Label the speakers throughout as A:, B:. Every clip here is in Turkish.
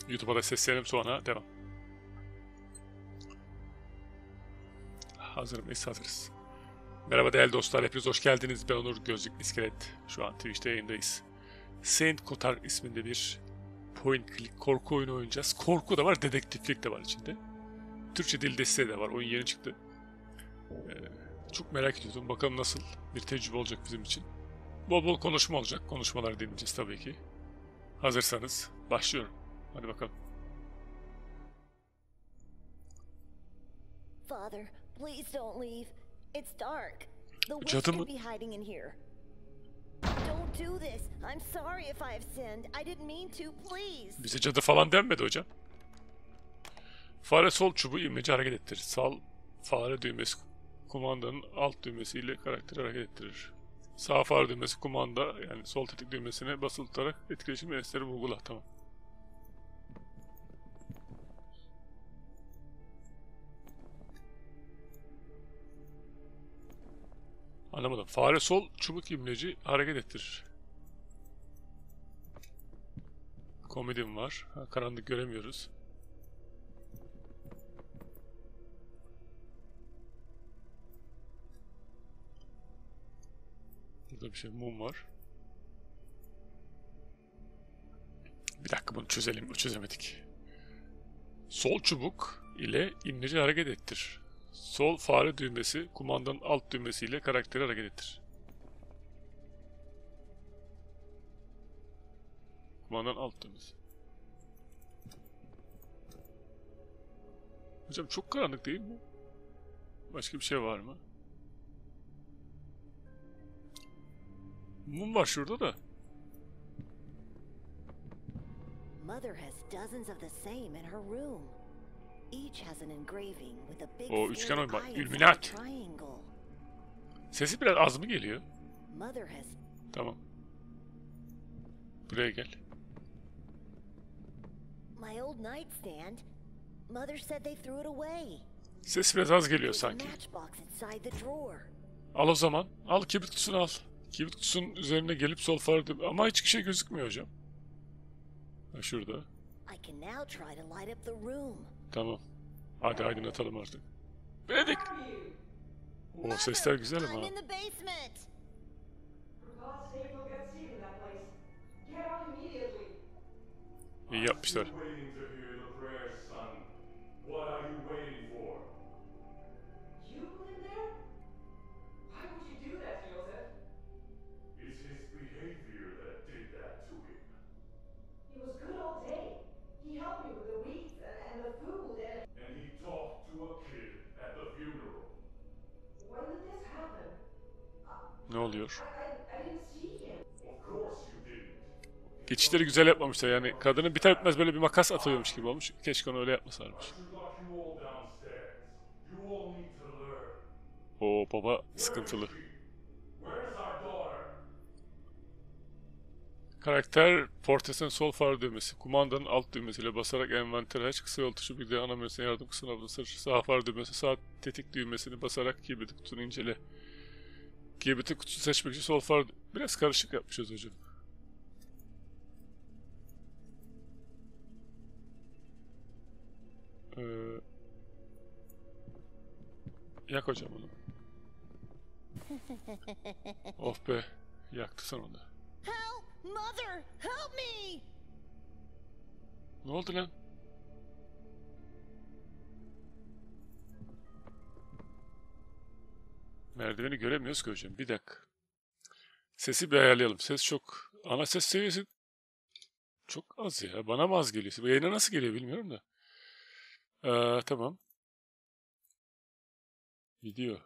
A: YouTube'a da seslenelim, sonra devam. Hazır mıyız? Hazırız. Merhaba değerli dostlar, hepiniz hoş geldiniz. Ben Onur, Gözlüklü, İskelet. Şu an Twitch'te yayındayız. Saint Kotar isminde bir point click korku oyunu oynayacağız. Korku da var, dedektiflik de var içinde. Türkçe dil desteği de var. Oyun yeni çıktı. Çok merak ediyordum. Bakalım nasıl bir tecrübe olacak bizim için. Bol bol konuşma olacak. Konuşmalar dinleyeceğiz tabii ki. Hazırsanız başlıyorum. Hadi bakalım.
B: Father, please don't leave. It's dark. The witch
A: Cadı mı?
B: could be hiding in here. Don't do this. I'm sorry if I have sinned. I didn't mean to. Please.
A: Bize cadı falan denmedi hocam. Fare sol çubuğu imleci hareket ettirir. Sağ fare düğmesi kumandanın alt düğmesiyle karakteri hareket ettirir. Sağ fare düğmesi kumanda, yani sol tetik düğmesine basılı tutarak etkileşim eseri vurgula. Tamam. Anlamadım. Fare sol çubuk imleci hareket ettirir. Komedim var. Karanlık göremiyoruz. Burada bir şey, mum var. Bir dakika, bunu çözelim. Çözemedik. Sol çubuk ile imleci hareket ettir. Sol fare düğmesi kumandanın alt düğmesiyle karakteri hareket ettir. Kumandanın alt düğmesi. Hocam çok karanlık değil mi? Başka bir şey var mı? Mum var şurada da.
B: Mother has dozens of the same in her room. Each has an engraving with a big
A: O üçgen oyun bak.
B: eye inside a
A: Illuminati.
B: triangle.
A: Sesi biraz az mı geliyor?
B: Mother has
A: Tamam. Buraya gel.
B: my old nightstand. Mother said they threw it away.
A: Ses biraz az geliyor
B: There's a
A: sanki.
B: matchbox inside the drawer.
A: Al o zaman. Al, kibrit kutusunu al. Kibrit kutusunun üzerine gelip sol fare düğmesi. Ama hiçbir şey gözükmüyor hocam. Ha, şurada.
B: I can now try to light up the room.
A: Tamam. Hadi aydınlatalım artık. Benedik. O sesler güzel
B: I'm
A: ama.
B: in the basement.
A: İyi yapmışlar. Ne oluyor? Geçişleri güzel yapmamışlar, yani kadının biter bitmez böyle bir makas atıyormuş gibi olmuş. Keşke onu öyle yapmasalarmış. O baba sıkıntılı. Karakter portresinin sol fare düğmesi, kumandanın alt düğmesiyle basarak envantere aç, kısa yol tuşu bir de ana menüsüne yardım kısmına basır. Sağ fare düğmesi, sağ tetik düğmesini basarak kibrit kutusunu incele. Kibrit kutusu seçmek için sol fare... Biraz karışık yapmışız hocam. Yak hocam onu. Of be, yaktı sonunda.
B: Help! Mother! Help me!
A: Ne oldu lan? Merdiveni göremiyoruz ki hocam. Bir dakika. Sesi bir ayarlayalım. Ses çok... Ana ses seviyesi çok az ya. Bana mı az geliyor? Bu yayına nasıl geliyor bilmiyorum da. Tamam. Video.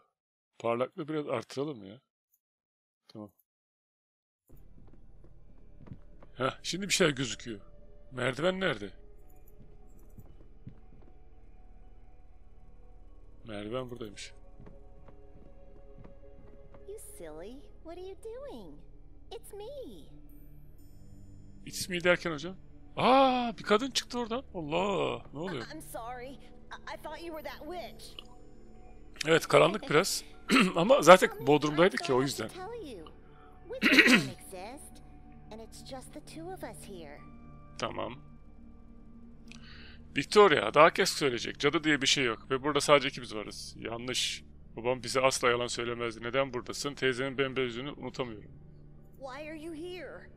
A: Parlaklığı biraz artıralım ya. Tamam. Heh, şimdi bir şeyler gözüküyor. Merdiven nerede? Merdiven buradaymış.
B: You silly. What are you doing? It's me.
A: It's me derken hocam. Aa, bir kadın çıktı oradan. Allah, ne oluyor?
B: I'm sorry. I thought you were that witch.
A: Evet, karanlık biraz. Ama zaten Bodrum'daydık ya, o yüzden.
B: And it's just the two of us here.
A: Tamam. Victoria daha kes söyleyecek. Cadı diye bir şey yok. Ve burada sadece ikimiz varız. Yanlış. Babam bize asla yalan söylemezdi. Neden buradasın? Teyzenin bembeyaz yüzünü unutamıyorum.
B: Why are you here?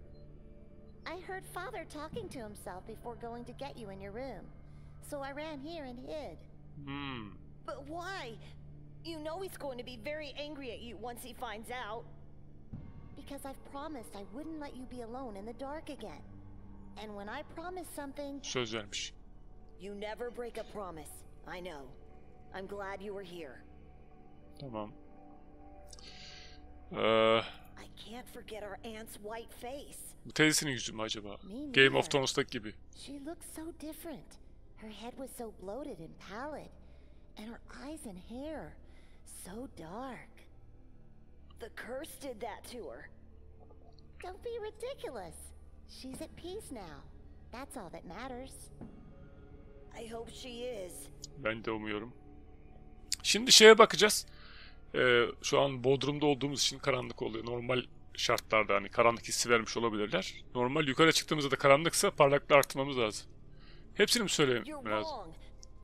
B: I heard Father talking to himself before going to get you in your room. So I ran here and hid. But why? You know he's going to be very angry at you once he finds out. Because I've promised I wouldn't let you be alone in the dark again. And when I promise something...
A: Söz vermiş.
B: You never break a promise. I know. I'm glad you were here.
A: Tamam.
B: I can't forget our aunt's white face.
A: Bu teyzesinin yüzü mü acaba?
B: Me
A: Game of
B: neither.
A: Thrones'taki gibi.
B: She looked so different. Her head was so bloated and pallid. And her eyes and hair, so dark. The curse did that to her. Don't be ridiculous. She's at peace now. That's all that matters. I hope she is.
A: Ben de umuyorum. Şimdi şeye bakacağız. Şu an Bodrum'da olduğumuz için karanlık oluyor. Normal şartlarda hani karanlık hissi vermiş olabilirler. Normal yukarı çıktığımızda da karanlıksa parlaklığı arttırmamız lazım. Hepsini mi söyleyeyim
B: You're
A: lazım?
B: wrong.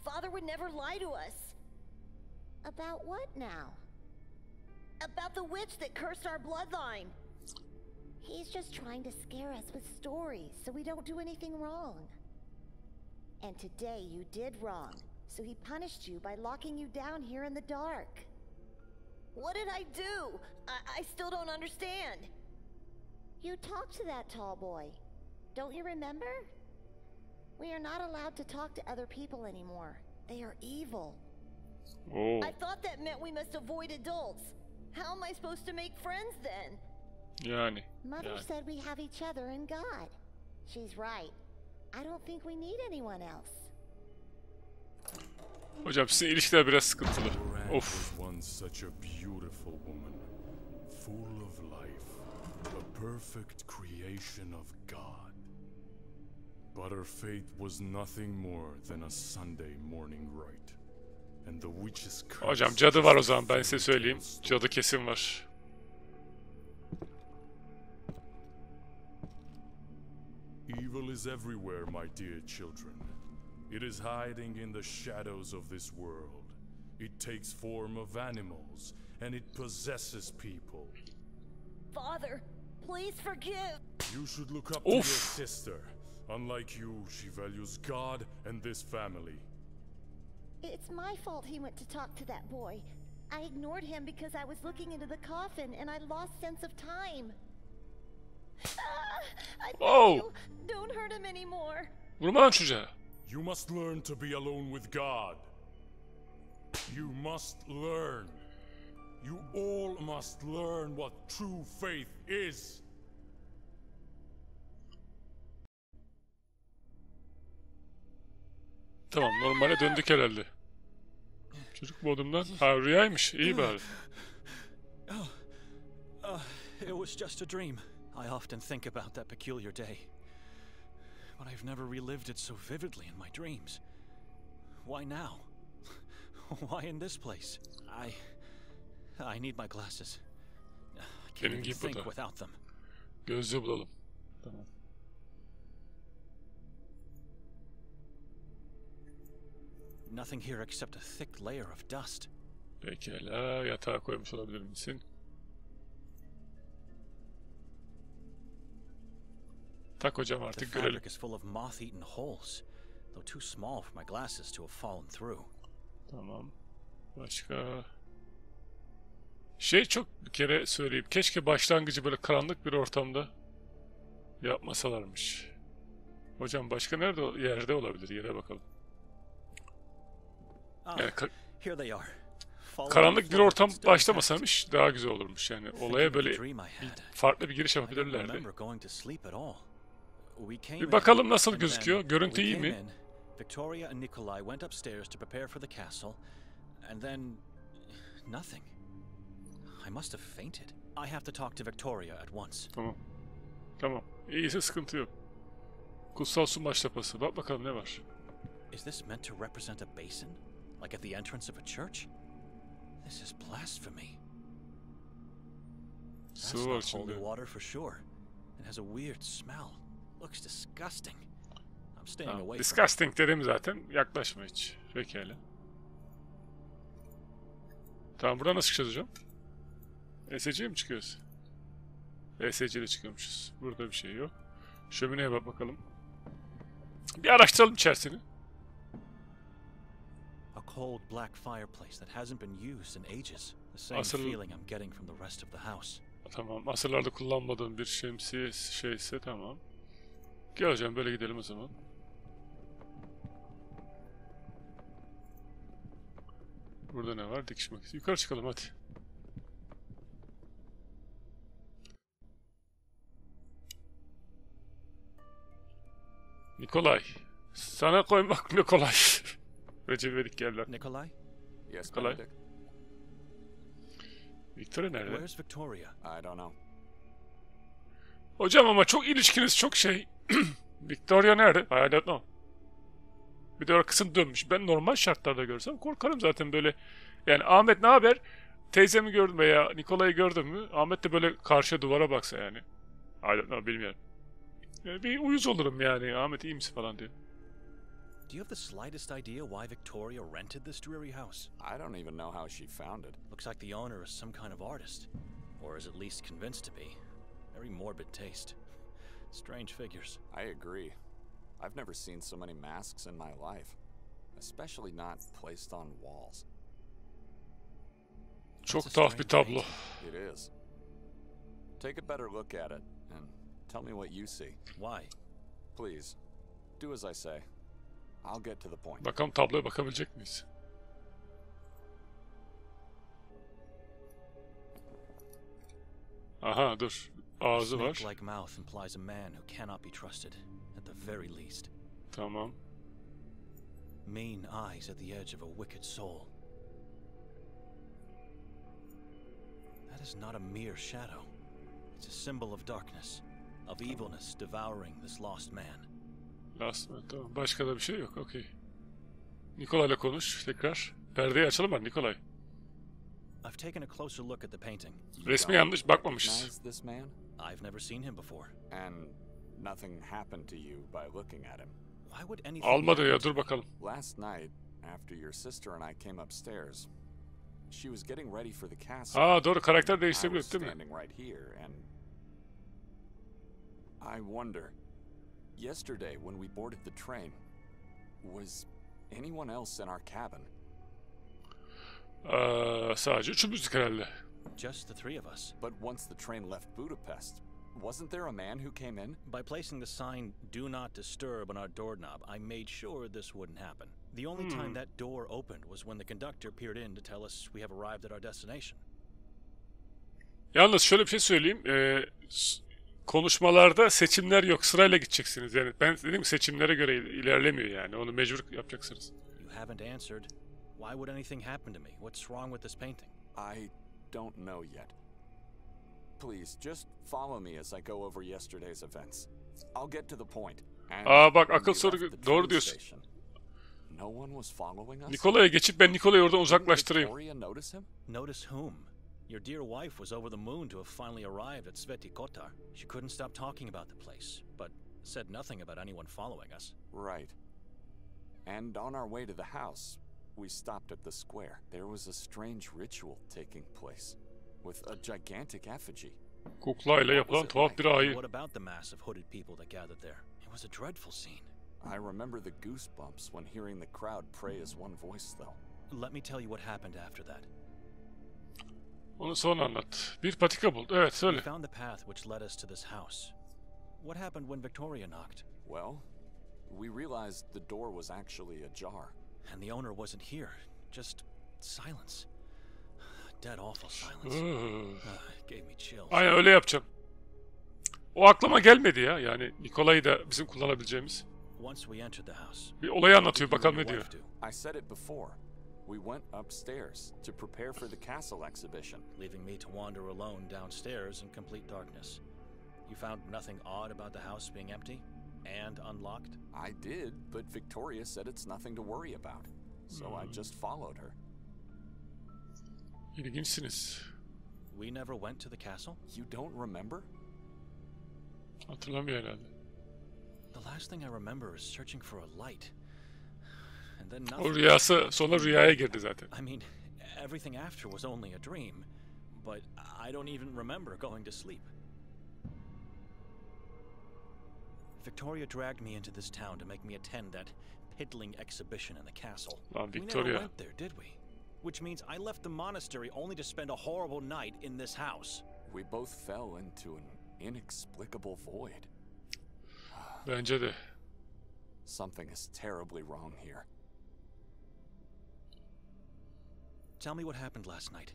B: Father would never lie to us. About what now? About the witch that cursed our bloodline. He's just trying to scare us with stories so we don't do anything wrong. And today you did wrong, so he punished you by locking you down here in the dark. What did I do? I still don't understand. You talked to that tall boy. Don't you remember? We are not allowed to talk to other people anymore. They are evil.
A: Oo.
B: I thought that meant we must avoid adults. How am I supposed to make friends then?
A: Yani.
B: Mother said we have each other and God. She's right. I don't think we need anyone else.
A: Hocam sizin ilişkiler biraz sıkıntılı. Of.
C: Once such a beautiful woman, full of life, a perfect creation of God. But her fate was nothing more than a Sunday morning rite. And the witch's curse.
A: Hocam cadı var o zaman ben size söyleyeyim. Cadı kesin var.
C: Evil is everywhere, my dear children. It is hiding in the shadows of this world. It takes form of animals, and it possesses people.
B: Father, please forgive.
C: You should look up to your sister. Unlike you, she values God and this family.
B: It's my fault he went to talk to that boy. I ignored him because I was looking into the coffin and I lost sense of time. I beg you, don't hurt him anymore.
A: Vurma lan çocuğa.
C: You must learn to be alone with God. You must learn. You all must learn what true faith is.
A: Tamam normale döndük herhalde. Çocuk modumdan. Ha rüyaymış. İyi bari.
D: It was just a dream. I often think about that peculiar day. But I've never relived it so vividly in my dreams. Why now? Why in this place? I need my glasses. I can't even think without them.
A: Gözlüğü bulalım. Tamam.
D: Nothing here except a thick layer of dust.
A: Pekala yatağa koymuş olabilir misin? Tak hocam artık görelim.
D: The fabric is full of moth-eaten holes, though too small for my glasses to have fallen through.
A: Tamam. Başka? Çok bir kere söyleyeyim. Keşke başlangıcı böyle karanlık bir ortamda yapmasalarmış. Hocam başka nerede yerde olabilir? Yere bakalım. Yani karanlık bir ortam başlamasaymış daha güzel olurmuş. Yani olaya böyle farklı bir giriş yapabilirlerdi. Bir bakalım nasıl gözüküyor. Görüntü iyi mi?
D: Victoria and Nikolai went upstairs to prepare for the castle, and then nothing. I must have fainted. I have to talk to Victoria at once.
A: Tamam. Tamam. İyiyse sıkıntı yok. Kutsal su maşrapası. Bak bakalım ne var.
D: Is this meant to represent a basin, like at the entrance of a church? This is blasphemy. That's not holy water for sure. It has a weird smell. Looks disgusting. I'm staying
A: Tamam.
D: away from it.
A: Disgusting dedim zaten. Yaklaşma hiç. Pekala. Tamam, buradan nasıl çıkacağız hocam? ESC'ye mi çıkıyoruz? ESC'de çıkıyormuşuz. Burada bir şey yok. Şömineye bak bakalım. Bir araştıralım içerisini.
D: A cold black fireplace that hasn't been used in ages. The same
A: Asıl-
D: feeling I'm getting from the rest of the house.
A: Tamam. Asırlarda kullanmadığım bir şemsiye şeyse tamam. Gel hocam, böyle gidelim o zaman. Burada ne var? Dikiş makinesi. Yukarı çıkalım hadi. Nikolay. Sana koymak ne kolay. Recep İvedik geldi.
D: Nikolai?
E: Yes,
A: Nikolay.
E: Benedict?
A: Victoria nerede?
D: Where's Victoria?
E: I don't know.
A: Hocam ama çok ilişkiniz çok şey. Victoria nerede? I don't know. Bir de arkasını dönmüş. Ben normal şartlarda görsem korkarım zaten böyle. Yani Ahmet ne haber? Teyzemi gördüm veya Nikolay'ı gördün mü? Ahmet de böyle karşıya duvara baksa yani. I don't know, bilmiyorum. Yani bir uyuz olurum yani. Ahmet iyi misin falan diye.
D: Do you have the slightest idea why Victoria rented this dreary house?
E: I don't even know how she found it.
D: Looks like the owner is some kind of artist. Or is at least convinced to be. Very morbid taste. Strange figures.
E: I agree. I've never seen so many masks in my life. Especially not placed on walls.
A: Çok
D: That's a
A: tuhaf bir
D: strange
A: tablo.
E: It is. Take a better look at it and tell me what you see.
D: Why?
E: Please, do as I say. I'll get to the point.
A: Bakalım tabloya bakabilecek miyiz? Aha dur. Ağzı var.
D: Snake-like mouth implies a man who cannot be trusted, at the very least.
A: Tamam.
D: Mean eyes at the edge of a wicked soul. That is not a mere shadow. It's a symbol of darkness, of evilness devouring this lost man.
A: Last man, tamam. Başka da bir şey yok. Okey. Nikolay'la konuş tekrar. Perdeyi açalım mı Nikolay?
D: I've taken a closer look at the painting.
E: You
A: Resmi
E: don't
A: yanlış bakmamışız.
E: recognize this man?
D: I've never seen him before.
E: And nothing happened to you by looking at him.
D: Why would anything
A: Almadı ya,
D: happen to
A: dur
D: me?
A: bakalım.
E: Last night, after your sister and I came upstairs, she was getting ready for the castle.
A: Aa doğru, karakter
E: I was
A: değiştirebilir değil mi?
E: standing right here, and I wonder. Yesterday, when we boarded the train, was anyone else in our cabin?
A: Sadece üçümüzdük herhalde.
D: Just the three of us.
E: But once the train left Budapest, wasn't there a man who came in?
D: By placing the sign "Do Not Disturb" on our doorknob, I made sure this wouldn't happen. The only time that door opened was when the conductor peered in to tell us we have arrived at our destination.
A: Yalnız şöyle bir şey söyleyeyim. Konuşmalarda seçimler yok. Sırayla gideceksiniz. Yani ben dedim seçimlere göre ilerlemiyor yani. Onu mecbur yapacaksınız.
D: You haven't answered. Why would anything happen to me? What's wrong with this painting?
E: I don't know yet. Please, just follow me as I go over yesterday's events. I'll get to the point. And
A: Aa bak,
E: when
A: akıl
E: we
A: soru
E: left the
A: doğru
E: train
A: diyorsun.
E: station, no one was following us?
A: Nikolay'a geçip ben Nikolay'ı oradan
E: Didn't
A: uzaklaştırayım.
E: Victoria notice him?
D: Notice whom? Your dear wife was over the moon to have finally arrived at Sveti Kotar. She couldn't stop talking about the place, but said nothing about anyone following us.
E: Right. And on our way to the house, we stopped at the square. There was a strange ritual taking place, with a gigantic effigy.
A: Kuklayla yapılan tuhaf bir ayin.
D: What about the mass of hooded people that gathered there? It was a dreadful scene.
E: I remember the goosebumps when hearing the crowd pray as one voice, though.
D: Let me tell you what happened after that.
A: Onu sonra anlat. Bir patika buldu. Evet
D: We
A: söyle.
D: found the path which led us to this house. What happened when Victoria knocked?
E: Well, we realized the door was actually ajar.
D: And the owner wasn't here. Just silence. Dead awful silence. It gave me chills.
A: Aynen öyle yapacağım. O aklıma gelmedi ya. Yani Nikolay'ı da bizim kullanabileceğimiz.
D: Once we entered the house.
A: Bir olayı
D: what did
A: anlatıyor.
D: you
A: Bakalım
D: and
A: ne
D: your
A: diyor.
D: wife do?
E: I said it before. We went upstairs to prepare for the castle exhibition.
D: Leaving me to wander alone downstairs in complete darkness. You found nothing odd about the house being empty and unlocked?
E: I did, but Victoria said it's nothing to worry about. So I just followed her.
A: İlginçsiniz.
D: We never went to the castle?
E: You don't remember?
A: Hatırlamıyor herhalde.
D: The last thing I remember is searching for a light. And then
A: O
D: nothing.
A: rüyası sonra rüyaya girdi zaten.
D: I mean, everything after was only a dream, but I don't even remember going to sleep. Victoria dragged me into this town to make me attend that piddling exhibition in the castle.
A: Lan
D: We never
A: Victoria.
D: went there, did we? Which means I left the monastery only to spend a horrible night in this house.
E: We both fell into an inexplicable void.
A: Bence de.
E: Something is terribly wrong here.
D: Tell me what happened last night.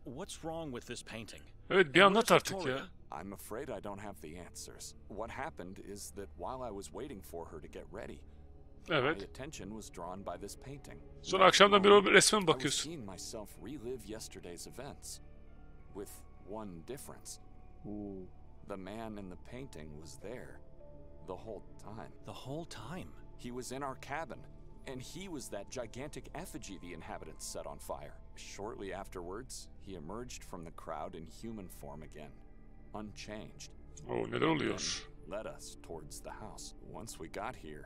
D: What's wrong with this painting?
A: Evet bir
D: And
A: anlat
D: where's
A: artık
D: Victoria?
A: ya.
E: I'm afraid I don't have the answers. What happened is that while I was waiting for her to get ready, my
A: Evet.
E: attention was drawn by this painting.
A: Sonra akşamdan beri o resme mi
E: I was
A: bakıyorsun?
E: seeing myself relive yesterday's events, with one difference. The man in the painting was there the whole time.
D: The whole time.
E: He was in our cabin, and he was that gigantic effigy the inhabitants set on fire. Shortly afterwards, he emerged from the crowd in human form again, unchanged.
A: Oo neler oluyor?
E: Then led us towards the house. Once we got here,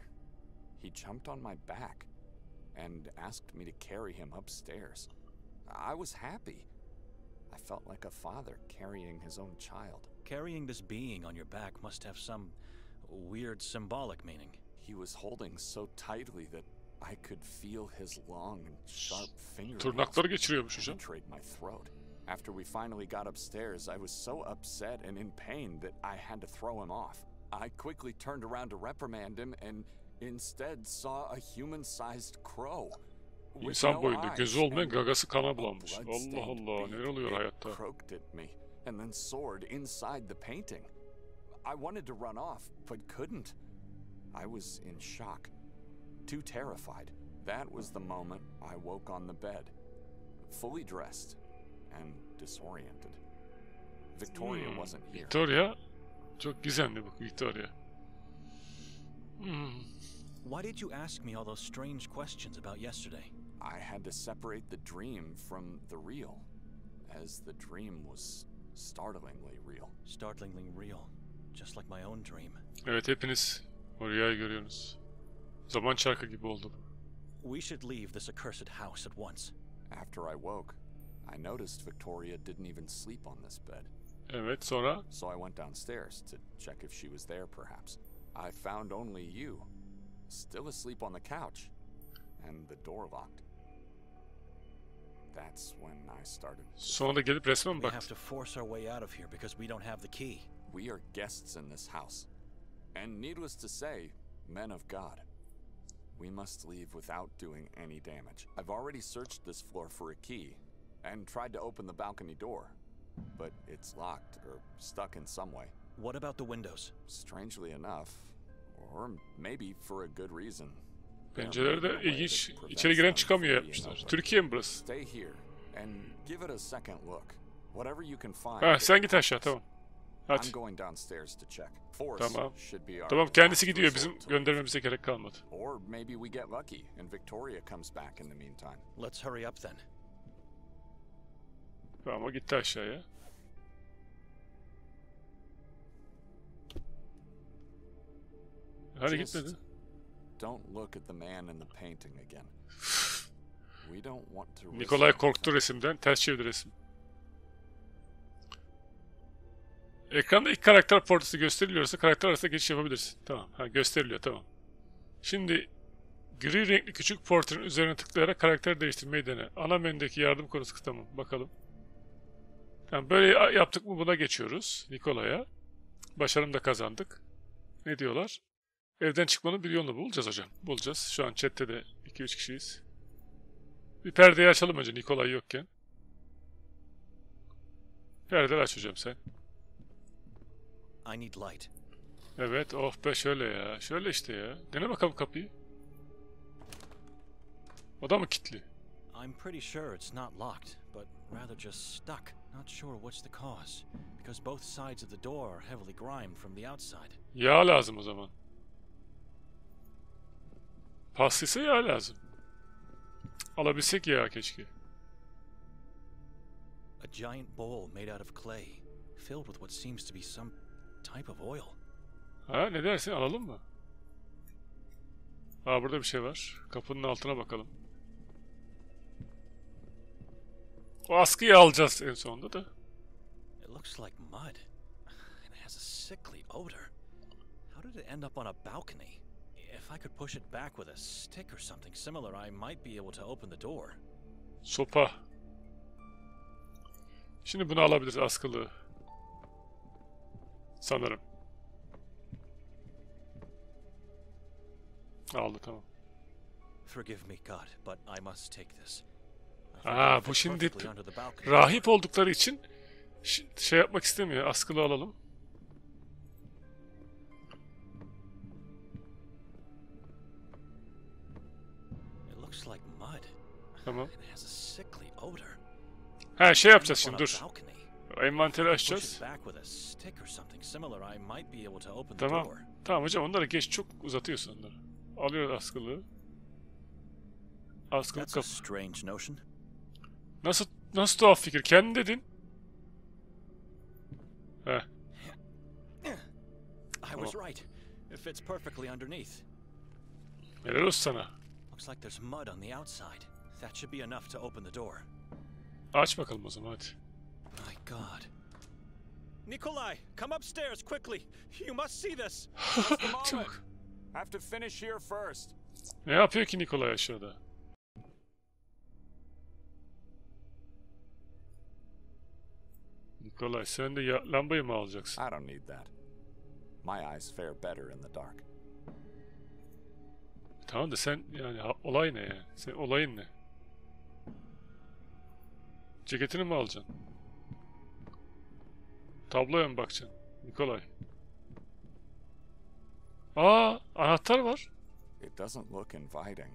E: he jumped on my back and asked me to carry him upstairs. I was happy. I felt like a father carrying his own child.
D: Carrying this being on your back must have some weird symbolic meaning.
E: He was holding so tightly that I could feel his long and sharp fingernails
A: Tırnakları geçiriyormuş hocam.
E: penetrate my throat. After we finally got upstairs, I was so upset and in pain that I had to throw him off. I quickly turned around to reprimand him and instead saw a human-sized crow. With
A: İnsan
E: no
A: boyunda
E: eyes
A: gözü olmayan
E: and
A: gagası kana
E: a
A: bulanmış. Allah
E: blood-stained
A: Allah
E: beak.
A: neler oluyor
E: It
A: hayatta?
E: croaked at me and then soared inside the painting. I wanted to run off, but couldn't. I was in shock, too terrified. That was the moment I woke on the bed, fully dressed and disoriented. Victoria wasn't here.
A: Victoria. Çok gizemli bu Victoria.
D: Why did you ask me all those strange questions about yesterday?
E: I had to separate the dream from the real, as the dream was startlingly real.
D: Startlingly real, just like my own dream.
A: Evet hepiniz o rüyayı görüyorsunuz. Zaman çarkı gibi oldu bu.
D: We should leave this accursed house at once.
E: After I woke, I noticed Victoria didn't even sleep on this bed.
A: Evet sonra
E: So I went downstairs to check if she was there, perhaps. I found only you, still asleep on the couch, and the door locked. That's when I started.
A: sonra da gelip resme mi
D: We have
A: baktın?
D: to force our way out of here because we don't have the key.
E: We are guests in this house. And needless to say, men of God. We must leave without doing any damage. I've already searched this floor for a key and tried to open the balcony door, but it's locked or stuck in some way.
D: What about the windows?
E: Strangely enough, or maybe for a good reason.
A: Pencereleri de ilginç. İçeri giren çıkamıyor yapmışlar. Türkiye mi burası?
E: Stay here and give it a second look. Whatever you can find.
A: Ha sen git aşağı tamam. Hadi.
E: I'm going downstairs to check. Force
A: Tamam.
E: should be our
A: Tamam kendisi
E: last
A: gidiyor. Bizim
E: resort to
A: göndermemize gerek kalmadı.
E: Or maybe we get lucky and Victoria comes back in the meantime.
D: Let's hurry up then.
A: Tamam o gitti aşağıya. Hani
E: Just
A: gitmedi.
E: don't look at the man in the painting again. We don't want to risk
A: Nikolay
E: anything.
A: korktu resimden. Ters çevirdi resim. Ekranda ilk karakter portresi gösteriliyorsa karakter arasında geçiş yapabilirsin. Tamam. Ha, gösteriliyor tamam. Şimdi gri renkli küçük portrenin üzerine tıklayarak karakter değiştirmeyi dene. Ana menüdeki yardım konusu tamam. Bakalım. Tamam, böyle yaptık mı buna geçiyoruz. Nikolay'a. Başarım da kazandık. Ne diyorlar? Evden çıkmanın bir yolunu bulacağız hocam. Bulacağız. Şu an chatte de 2-3 kişiyiz. Bir perdeyi açalım önce Nikolay yokken. Perdeyi aç hocam sen.
D: I need light.
A: Evet, oh be şöyle ya. Şöyle işte ya. Dene bakalım kapıyı. O da mı kilitli?
D: I'm pretty sure it's not locked, but rather just stuck. Not sure what's the cause, because both sides of the door are heavily grimed from the outside.
A: Yağ lazım o zaman. Paslıysa yağ lazım. Alabilsek ya keşke.
D: A giant bowl made out of clay, filled with what seems to be some type of oil.
A: Ha ne dersin alalım mı? Aa, burada bir şey var. Kapının altına bakalım. O askıyı alacağız en sonunda da.
D: It looks like mud. And it has a sickly odor. How did it end up on a balcony? If I could push it back with a stick or something similar, I might be able to open the door.
A: Sopa. Şimdi bunu alabiliriz, askılığı. Sanırım. Aldı, tamam.
D: Forgive me, God, but I must take this.
A: Aa, bu şimdi rahip oldukları için şey yapmak istemiyor. Askılığı alalım.
D: It looks like mud.
A: Tamam.
D: It has a sickly odor.
A: Ha, şey yapacağız şimdi, dur. Envanteri açacağız. Tamam. Tamam hocam, onları geç, çok uzatıyorsun onları. Alıyor askılığı. Askılık kapı. Nasıl tuhaf fikir? Kendin dedin. Heh. Tamam. Helal olsun sana. Aç bakalım o zaman, hadi.
D: My God. Nikolai, come upstairs quickly. You must see this.
A: Çabuk.
E: Have to finish here first.
A: Ne yapıyor ki Nikolay aşağıda? Nikolay, sen de lambayı mı alacaksın?
E: I don't need that. My eyes fare better in the dark.
A: Tamam da sen, yani olay ne yani? Sen olayın ne? Ceketini mi alacaksın? Tabloya mı bakacaksın? Nikolay. Aa, anahtar var.
E: It doesn't look inviting,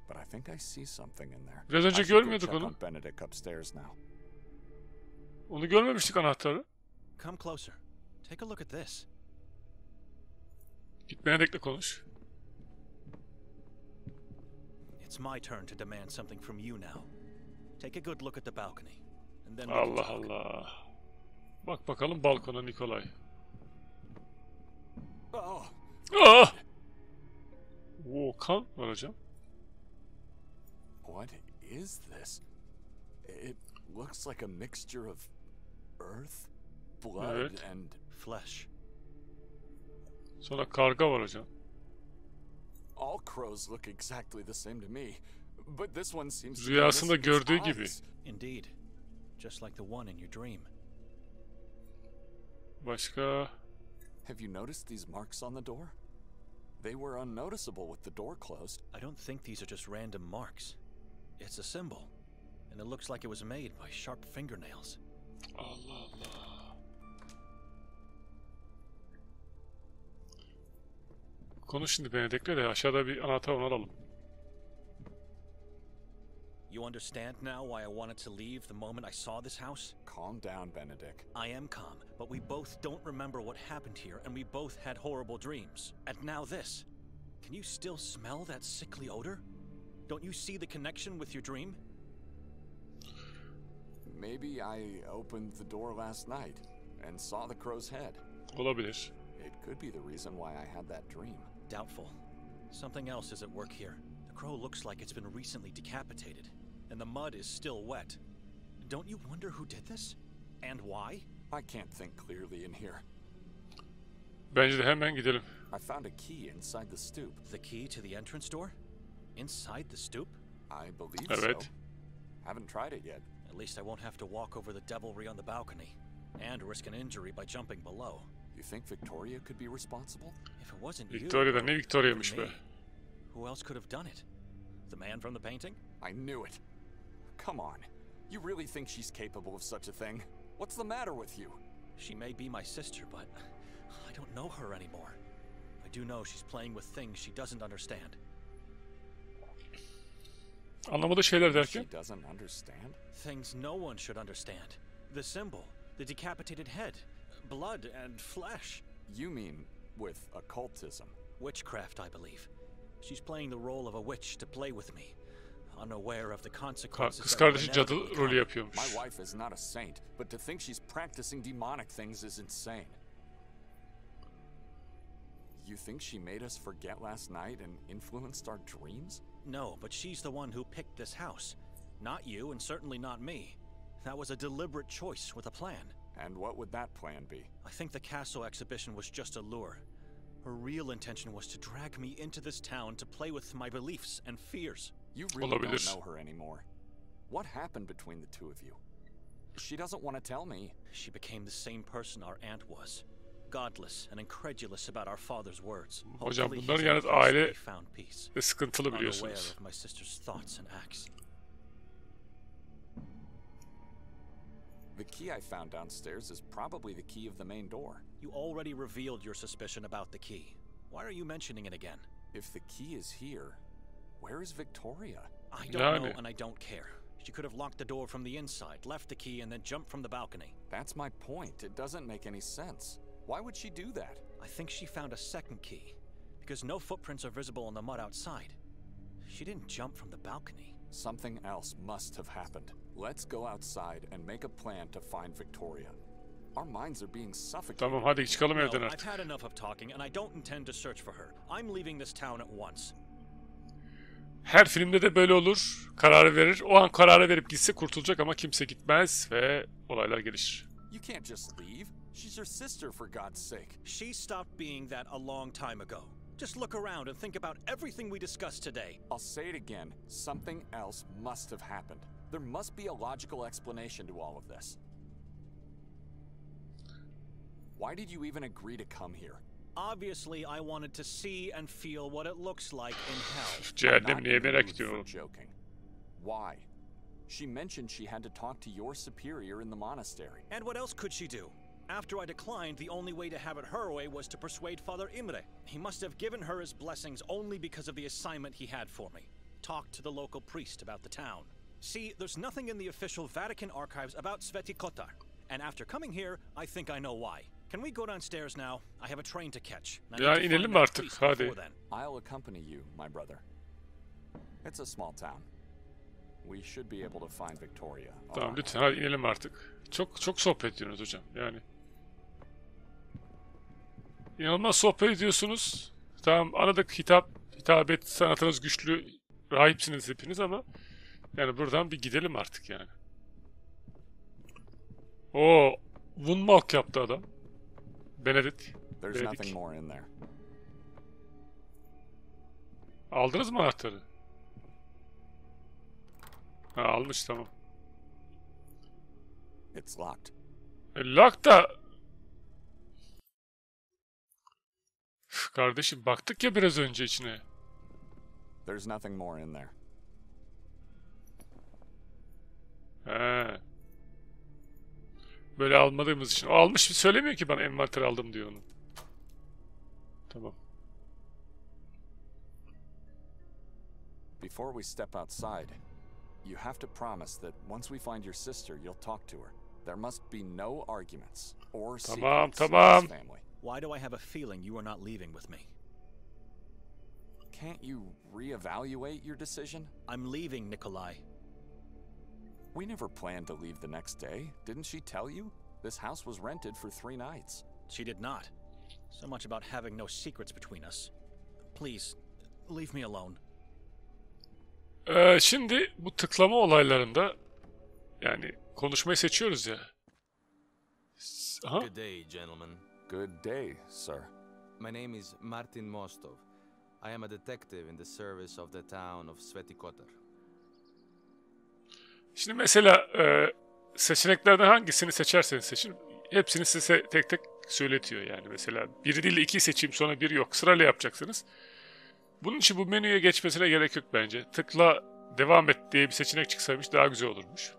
E: but I think I see something in there.
A: Biraz önce görmüyorduk onu. Onu görmemiştik, anahtarı.
D: Come closer. Take a look at this.
A: Git Benedik'le konuş.
D: It's my turn to demand something from you now. Take a good look at the balcony. And then
A: Allah Allah. Bak bakalım balkona Nikolay.
E: Oh.
A: Ah! Oo, kan var hocam.
E: What is this? It looks like a mixture of earth, blood,
A: Evet.
E: and
D: flesh.
A: Sonra karga var hocam.
E: all crows look exactly the same to me, but this one seems to be
A: Rüyasında
E: missing its
A: gördüğü gibi.
E: eyes.
D: Indeed. Just like the one in your dream.
A: Başka?
E: Have you noticed these marks on the door? They were unnoticeable with the door closed.
D: I don't think these are just random marks. It's a symbol, and it looks like it was made by sharp fingernails.
A: Allah Allah. Konuş şimdi Benedik'le de aşağıda bir anahtar onu alalım.
D: You understand now why I wanted to leave the moment I saw this house?
E: Calm down, Benedict.
D: I am calm, but we both don't remember what happened here, and we both had horrible dreams. And now this. Can you still smell that sickly odor? Don't you see the connection with your dream?
E: Maybe I opened the door last night and saw the crow's head.
A: Olabilir.
E: It could be the reason why I had that dream.
D: Doubtful. Something else is at work here. The crow looks like it's been recently decapitated, and the mud is still wet. Don't you wonder who did this? And why?
E: I can't think clearly in here.
A: Bence de hemen gidelim.
E: I found a key inside the stoop.
D: The key to the entrance door? Inside the stoop?
E: I believe
A: Evet.
E: so. Haven't tried it yet.
D: At least I won't have to walk over the devilry on the balcony, and risk an injury by jumping below.
E: You think Victoria could be responsible?
D: If it wasn't you,
A: Victoria'da ne
D: it
A: Victoria'ymış
D: would be
A: be.
D: me. Who else could have done it? The man from the painting?
E: I knew it. Come on. You really think she's capable of such a thing? What's the matter with you?
D: She may be my sister, but I don't know her anymore. I do know she's playing with things she doesn't understand.
A: Anlamadığı şeyler derken?
E: She doesn't understand?
D: Things no one should understand. The symbol, the decapitated head, blood and flesh.
E: You mean with occultism?
D: Witchcraft, I believe. She's playing the role of a witch to play with me, unaware of the consequences.
A: Kız
D: that
A: kardeşi
D: will
A: cadı
D: inevitably
A: rolü
D: come.
A: yapıyormuş.
E: My wife is not a saint, but to think she's practicing demonic things is insane. You think she made us forget last night and influenced our dreams?
D: No, but she's the one who picked this house. Not you, and certainly not me. That was a deliberate choice with a plan.
E: And what would that plan be?
D: I think the castle exhibition was just a lure. Her real intention was to drag me into this town to play with my beliefs and fears.
E: You really don't know her anymore. What happened between the two of you? She doesn't want to tell me.
D: She became the same person our aunt was. Godless and incredulous about our father's words.
A: Hocam bunların yalnız aile de sıkıntılı
D: unaware
A: biliyorsunuz.
D: of my sister's thoughts and acts.
E: The key I found downstairs is probably the key of the main door.
D: You already revealed your suspicion about the key. Why are you mentioning it again?
E: If the key is here, where is Victoria?
D: I don't know, and I don't care. She could have locked the door from the inside, left the key, and then jumped from the balcony.
E: That's my point. It doesn't make any sense. Why would she do that?
D: I think she found a second key, because no footprints are visible in the mud outside. She didn't jump from the balcony.
E: Something else must have happened. Let's go outside and make a plan to find Victoria. Our minds are being suffocated.
A: Tamam hadi çıkalım evden
D: I've
A: artık.
D: had enough of talking, and I don't intend to search for her. I'm leaving this town at once.
A: Her filmde de böyle olur. Kararı verir. O an kararı verip gitse kurtulacak ama kimse gitmez ve olaylar gelişir.
E: You can't just leave. She's your sister, for God's sake.
D: She stopped being that a long time ago. Just look around and think about everything we discussed today.
E: I'll say it again. Something else must have happened. There must be a logical explanation to all of this. Why did you even agree to come here?
D: Obviously, I wanted to see and feel what it looks like in hell.
A: Cehennem
E: Not
A: niye
E: in the
A: merak
E: mood for
A: ediyorum.
E: joking. Why? She mentioned she had to talk to your superior in the monastery.
D: And what else could she do? After I declined, the only way to have it her way was to persuade Father Imre. He must have given her his blessings only because of the assignment he had for me. Talk to the local priest about the town. See, there's nothing in the official Vatican archives about Sveti Kotar. And after coming here, I think I know why. Can we go downstairs now? I have a train to catch.
A: Ya inelim mi artık? Hadi.
E: I'll accompany you, my brother. It's a small town. We should be able to find Victoria.
A: Tamam lütfen hadi inelim artık. Çok sohbet ediyorsunuz hocam. Yani. İnanılmaz sohbet ediyorsunuz. Tamam anladık hitabet sanatınız güçlü. Rahipsiniz hepiniz ama yani buradan bir gidelim artık yani. O Wunmalk yaptı adam. Benedict.
E: There's nothing more in there.
A: Aldınız mı anahtarı? Ha almış tamam.
E: It's locked.
A: Lock da... Üf, kardeşim baktık ya biraz önce içine.
E: There's nothing more in there.
A: He. Böyle almadığımız için. O almış söylemiyor ki bana envanter aldım diyor onu. Tamam.
E: Before we step outside, you have to promise that once we find your sister, you'll talk to her. There must be no arguments or secrets in this family.
D: Why do I have a feeling you are not leaving with me?
E: Can't you reevaluate your decision?
D: I'm leaving, Nikolai.
E: We never planned to leave the next day. Didn't she tell you? This house was rented for 3 nights.
D: She did not. So much about having no secrets between us. Please, leave me alone.
A: Şimdi bu tıklama olaylarında yani konuşmayı seçiyoruz ya. Aha.
F: Good day, gentlemen.
E: Good day, sir.
F: My name is Martin Mostov. I am a detective in the service of the town of Sveti Kotar.
A: Şimdi mesela seçeneklerden hangisini seçerseniz seçin hepsini size tek tek söyletiyor yani. Mesela biri değil de 2 seçeyim sonra biri yok. Sırayla yapacaksınız. Bunun için bu menüye geçmesine gerek yok bence. Tıkla devam et diye bir seçenek çıksaymış daha güzel olurmuş.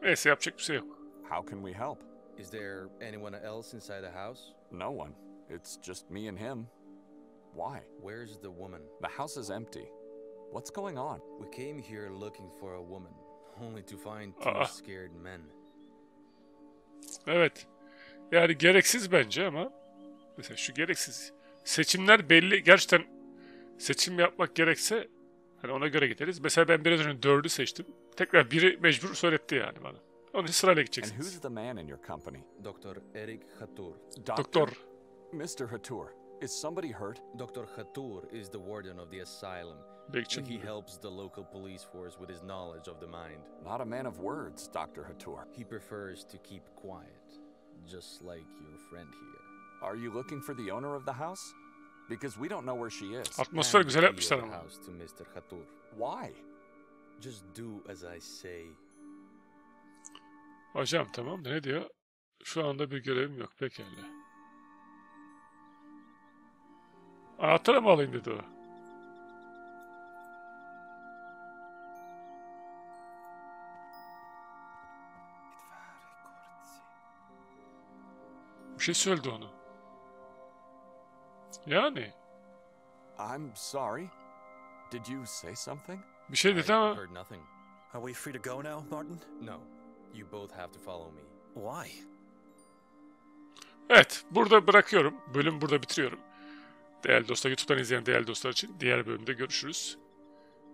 A: Neyse yapacak bir şey yok.
E: How can we help?
F: Is there anyone else inside the house?
E: No one. It's just me and him. Why?
F: Where's the woman?
E: The house is empty. What's going on?
F: We came here looking for a woman, only to find 2 scared men.
A: Evet. Yani gereksiz bence ama mesela şu gereksiz. Seçimler belli. Gerçekten seçim yapmak gerekse hani ona göre gideriz. Mesela ben biraz önce 4'ü seçtim. Tekrar biri mecbur söyletti yani bana. Onun için sırayla
E: And
A: gideceksiniz.
E: who's the man in your company?
F: Dr. Erik Hatur.
A: Doktor.
E: Mr. Hatur, Is somebody hurt?
F: Dr. Hatur is the warden of the asylum.
A: Bekçim.
F: He helps the local police force with his knowledge of the mind.
E: Not a man of words, Dr. Hatur.
F: He prefers to keep quiet, just like your friend here.
E: Are you looking for the owner of the house? Because we don't know where she is.
A: Atmosfer
F: Hand
A: güzel
F: the
A: yapmışlar
F: key of the
A: ama.
F: house to Mr. Hatur.
E: Why?
F: Just do as I say.
A: Hocam tamam da ne diyor? Şu anda bir görevim yok. Pekala. Anahtarı mı alayım dedi o. Bir şey söyledi onu. Yani.
E: I'm sorry. Did you say something?
A: Bir şey dedi
F: I
A: ama.
F: heard nothing.
D: Are we free to go now, Martin?
F: No, you both have to follow me.
D: Why?
A: Evet. Burada bırakıyorum. Bölüm burada bitiriyorum. Değerli dostlar, YouTube'dan izleyen değerli dostlar için diğer bölümde görüşürüz.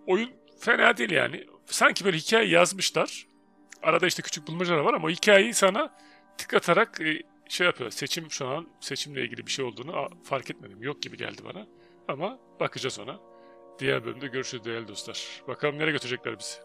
A: Oyun fena değil yani. Sanki böyle hikaye yazmışlar. Arada işte küçük bulmacalar var ama hikayeyi sana tıklatarak şey yapıyor. Şu an seçimle ilgili bir şey olduğunu fark etmedim. Yok gibi geldi bana. Ama bakacağız ona. Diğer bölümde görüşürüz değerli dostlar. Bakalım nereye götürecekler bizi.